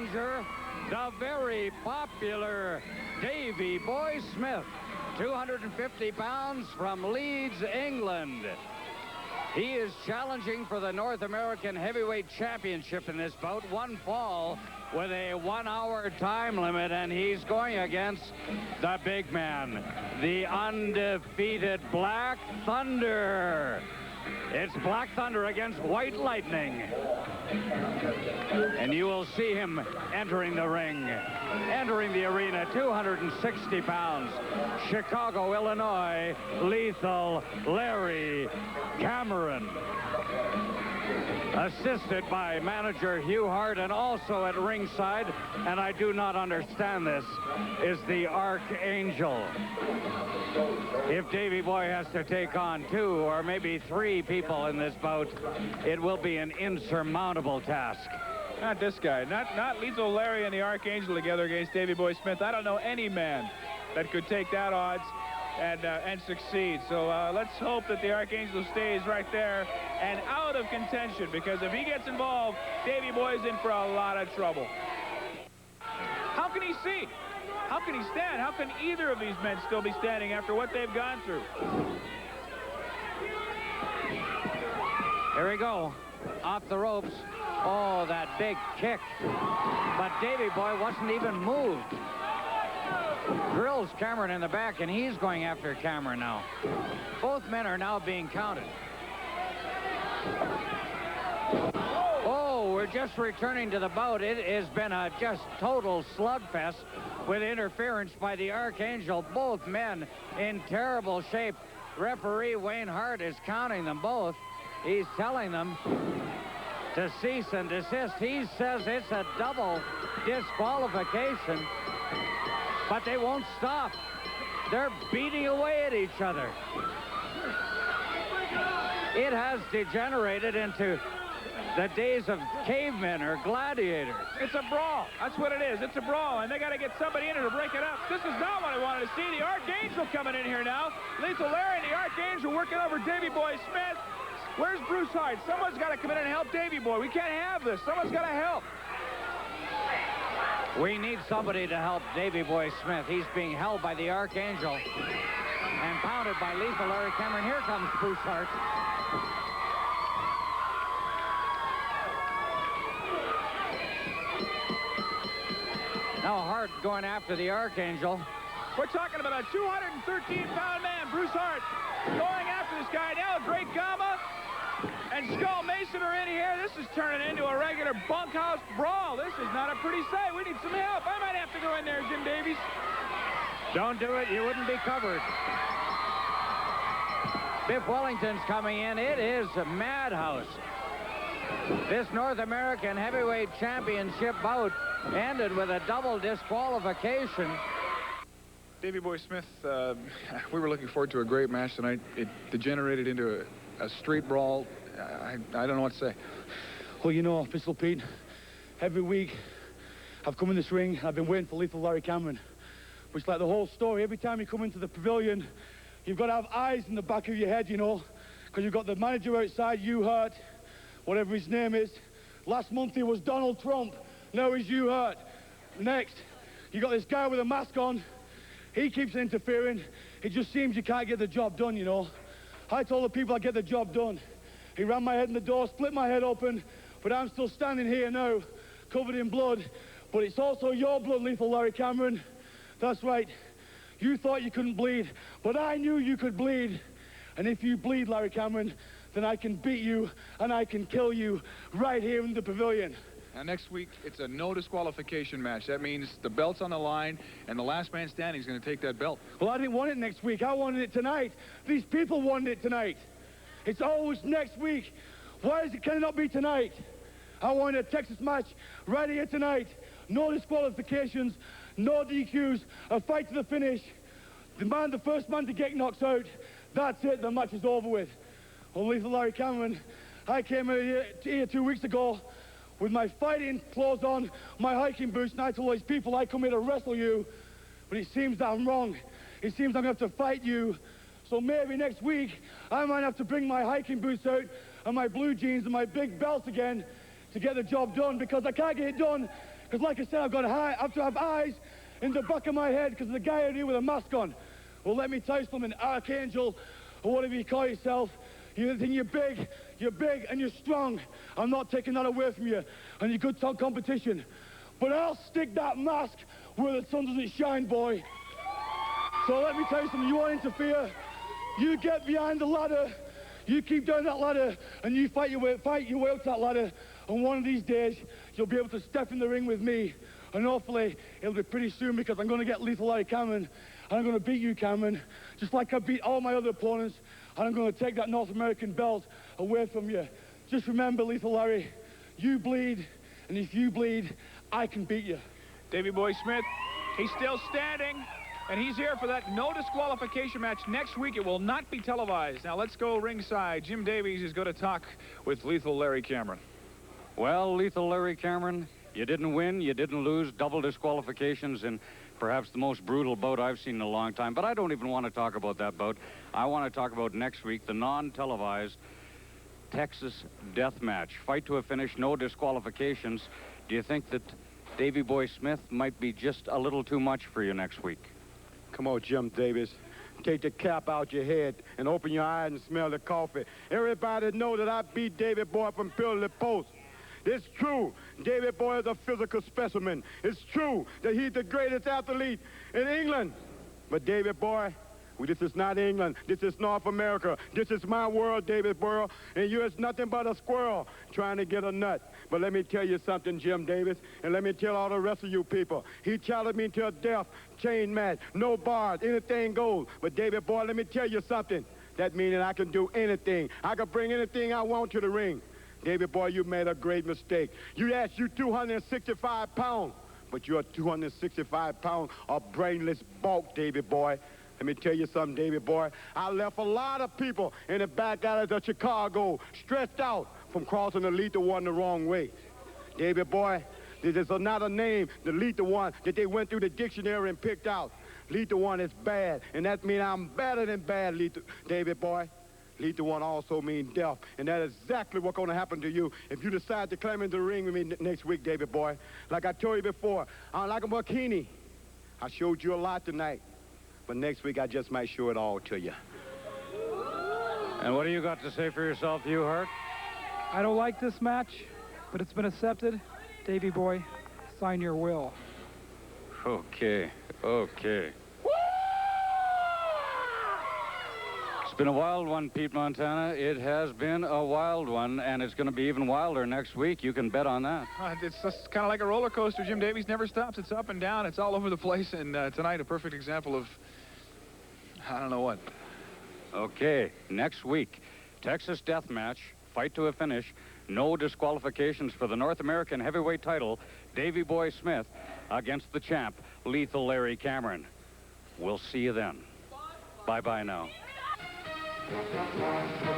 challenger, the very popular Davey Boy Smith, 250 pounds from Leeds, England. He is challenging for the North American Heavyweight Championship in this bout. One fall with a 1 hour time limit, and he's going against the big man, the undefeated Black Thunder. It's Black Thunder against White Lightning. And you will see him entering the ring, entering the arena, 260 pounds, Chicago, Illinois, Lethal Larry Cameron. Assisted by manager Hugh Hart, and also at ringside, and I do not understand this, is the Archangel. If Davey Boy has to take on 2 or maybe 3 people in this bout, it will be an insurmountable task. Not this guy. Not Lethal Larry and the Archangel together against Davey Boy Smith. I don't know any man that could take that odds and succeed. So let's hope that the Archangel stays right there and out of contention, because if he gets involved, Davey Boy's in for a lot of trouble. How can he see? How can he stand? How can either of these men still be standing after what they've gone through? Here we go, off the ropes. Oh, that big kick. But Davey Boy wasn't even moved. Drills Cameron in the back, and he's going after Cameron now. Both men are now being counted. Oh, we're just returning to the bout. It has been a just total slugfest with interference by the Archangel. Both men in terrible shape. Referee Wayne Hart is counting them both. He's telling them to cease and desist. He says it's a double disqualification, but they won't stop. They're beating away at each other. It has degenerated into the days of cavemen or gladiators. It's a brawl. That's what it is. It's a brawl, and they got to get somebody in there to break it up. This is not what I wanted to see. The Archangel coming in here now. Lethal Larry and the Archangel working over Davey Boy Smith. Where's Bruce Hart? Someone's got to come in and help Davey Boy. We can't have this. Someone's got to help. We need somebody to help Davey Boy Smith. He's being held by the Archangel and pounded by Lethal Larry Cameron. Here comes Bruce Hart. Now Hart going after the Archangel. We're talking about a 213-pound man, Bruce Hart, going after this guy. Now Great Gama and Skull Mason are in here. This is turning into a regular bunkhouse brawl. This is not a pretty sight. We need some help. I might have to go in there, Jim Davies. Don't do it. You wouldn't be covered. Biff Wellington's coming in. It is a madhouse. This North American Heavyweight Championship bout ended with a double disqualification. Davey Boy Smith, we were looking forward to a great match tonight. It degenerated into a street brawl. I don't know what to say. Well, you know, Pistol Pete, every week I've come in this ring, I've been waiting for Lethal Larry Cameron. But it's like the whole story. Every time you come into the pavilion, you've got to have eyes in the back of your head, you know, because you've got the manager outside, Hugh Hart, whatever his name is. Last month he was Donald Trump. Now he's Hugh Hart. Next, you got this guy with a mask on. He keeps interfering. It just seems you can't get the job done, you know. I told the people I'd get the job done. He ran my head in the door, split my head open, but I'm still standing here now, covered in blood. But it's also your blood, Lethal Larry Cameron. That's right. You thought you couldn't bleed, but I knew you could bleed. And if you bleed, Larry Cameron, then I can beat you and I can kill you right here in the pavilion. Now, next week, it's a no disqualification match. That means the belt's on the line, and the last man standing is going to take that belt. Well, I didn't want it next week. I wanted it tonight. These people wanted it tonight. It's always next week. Why can it not be tonight? I wanted a Texas match right here tonight. No disqualifications, no DQs, a fight to the finish. The first man to get knocked out, that's it. The match is over with. Well, Lethal Larry Cameron, I came here 2 weeks ago with my fighting clothes on, my hiking boots, and I told these people I come here to wrestle you, but it seems that I'm wrong. It seems I'm going to have to fight you. So maybe next week, I might have to bring my hiking boots out and my blue jeans and my big belt again to get the job done, because I can't get it done Because like I said, I have to have eyes in the back of my head because of the guy out here with a mask on. Well, let me tell you something, Archangel, or whatever you call yourself, you think you're big and you're strong. I'm not taking that away from you and your good competition. But I'll stick that mask where the sun doesn't shine, boy. So let me tell you something, you won't interfere. You get behind the ladder, you keep down that ladder, and you fight your way up that ladder, and one of these days, you'll be able to step in the ring with me, and hopefully, it'll be pretty soon, because I'm going to get Lethal Larry Cameron, and I'm going to beat you, Cameron, just like I beat all my other opponents, and I'm going to take that North American belt away from you. Just remember, Lethal Larry, you bleed, and if you bleed, I can beat you. Davey Boy Smith, he's still standing. And he's here for that no disqualification match next week. It will not be televised. Now let's go ringside. Jim Davies is going to talk with Lethal Larry Cameron. Well, Lethal Larry Cameron, you didn't win, you didn't lose, double disqualifications in perhaps the most brutal bout I've seen in a long time. But I don't even want to talk about that bout. I want to talk about next week, the non-televised Texas death match. Fight to a finish, no disqualifications. Do you think that Davey Boy Smith might be just a little too much for you next week? Come on, Jim Davis. Take the cap out your head and open your eyes and smell the coffee. Everybody know that I beat Davey Boy from pillar to post. It's true. Davey Boy is a physical specimen. It's true that he's the greatest athlete in England. But Davey Boy, well, this is not England. This is North America. This is my world, Davey Boy. And you're nothing but a squirrel trying to get a nut. But let me tell you something, Jim Davis, and let me tell all the rest of you people. He challenged me to a death chain match, no bars, anything goes. But Davey Boy, let me tell you something. That means that I can do anything. I can bring anything I want to the ring. Davey Boy, you made a great mistake. You asked you 265 pounds, but you're 265 pounds of brainless bulk, Davey Boy. Let me tell you something, Davey Boy. I left a lot of people in the back alleys of Chicago stressed out from crossing the Lethal One the wrong way. Davey Boy, this is not a name, the Lethal One, that they went through the dictionary and picked out. Lethal One is bad, and that means I'm better than bad, Davey Boy. Lethal One also means death, and that is exactly what's going to happen to you if you decide to climb into the ring with me next week, Davey Boy. Like I told you before, I'm like a bikini. I showed you a lot tonight. But next week, I just might show it all to you. And what do you got to say for yourself, Hugh Hart? I don't like this match, but it's been accepted. Davey Boy, sign your will. Okay. It's been a wild one, Pete Montana. It has been a wild one, and it's going to be even wilder next week. You can bet on that. It's just kind of like a roller coaster. Jim Davies never stops. It's up and down. It's all over the place. And tonight, a perfect example of, I don't know what. Okay, next week, Texas death match, fight to a finish, no disqualifications for the North American heavyweight title, Davey Boy Smith against the champ, Lethal Larry Cameron. We'll see you then. Bye-bye now. Okay.